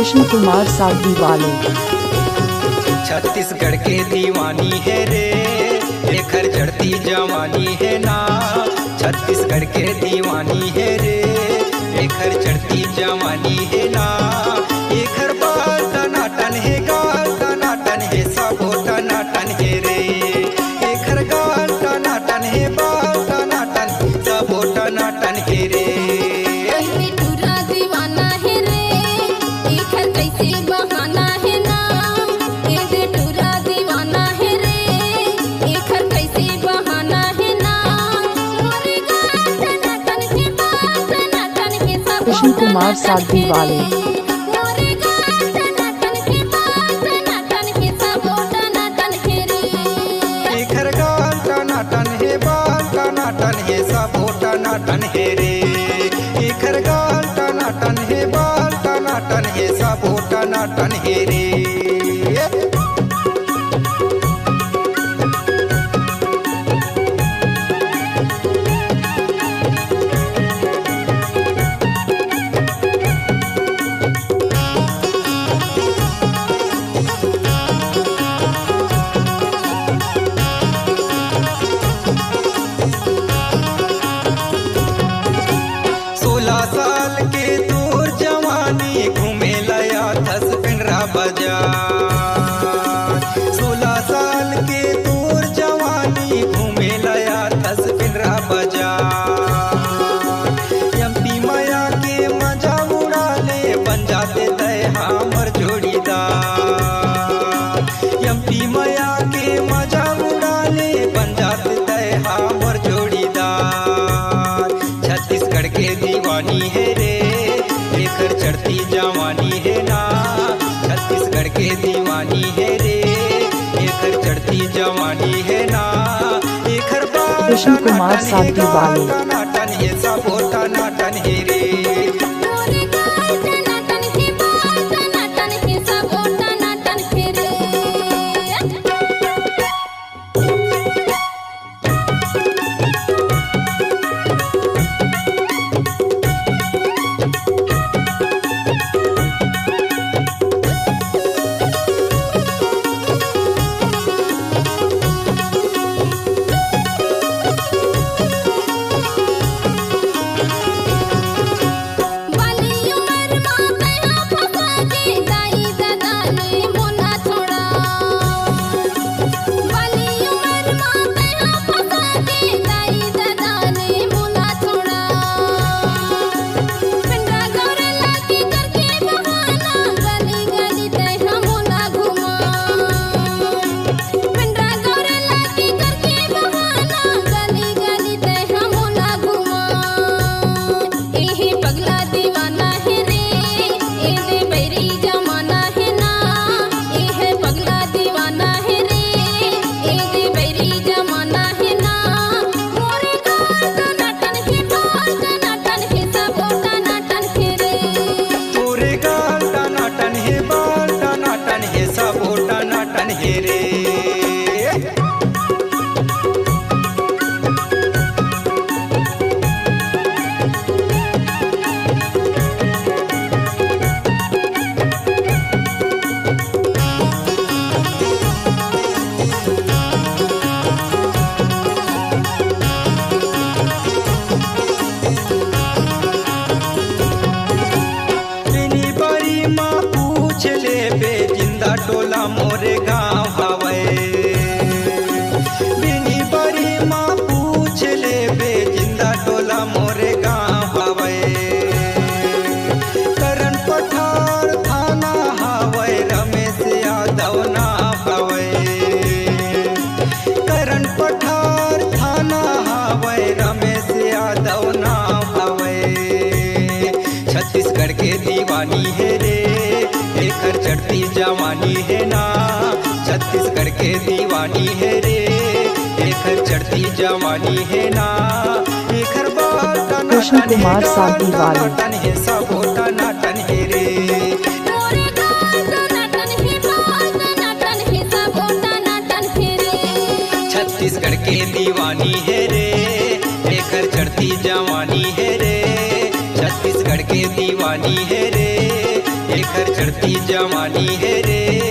कृष्ण कुमार साधी वाले। छत्तीसगढ़ के दीवानी है रे, लेकर चढ़ती जवानी है ना। छत्तीसगढ़ के दीवानी है रे, लेकर चढ़ती जवानी है ना। एकर बाल टनाटन है, गाल टनाटन है, सबो टनाटन है रे। एकर गाल टनाटन है, बाल टनाटन, सबो टनाटन है रे। कृष्ण कुमार साधी वाले। एकर गाल टनाटन है, बाल टनाटन है, सबो टनाटन है रे। एकर गाल टनाटन है, बाल टनाटन है, सबो टनाटन है रे। साल के तोर जवानी घूमे लया थस पिंडरा बाजार। 16 साल के तोर जवानी घूमे लया थस पिंडरा बाजार। एमपी माया के मजा उड़ा ले, बन जाते तय हमर जोड़ीदार। एमपी माया के मजा उड़ा ले, बन जाते तय हमर जोड़ीदार। छत्तीसगढ़ के दीवानी है रे, लेकर चढ़ती जवानी है ना। छत्तीसगढ़ के दीवानी है रे, लेकर चढ़ती जवानी है ना। एकर बाल कृष्ण कुमार साधी वाले। टनाटन है, सबो टनाटन है रे। टोला मोरे गाँव हवे। बिनी बड़ी माँ पूछ ले बे, जिंदा टोला मोरे गाँव हवे। करण पठार थाना हवे, रमेश यादव ना हवे। करण पठार थाना हवे, रमेश यादव ना हवे। छत्तीसगढ़ के दीवानी है रे, लेकर चढ़ती जवानी है ना। छत्तीसगढ़ के दीवानी है रे, लेकर चढ़ती जवानी है ना। एकर बाल कृष्ण कुमार साधी वाले। टनाटन है, सबो टनाटन है रे। छत्तीसगढ़ के दीवानी है रे, लेकर चढ़ती जवानी है रे। छत्तीसगढ़ के दीवानी है रे, लेकर चढ़ती जवानी है रे।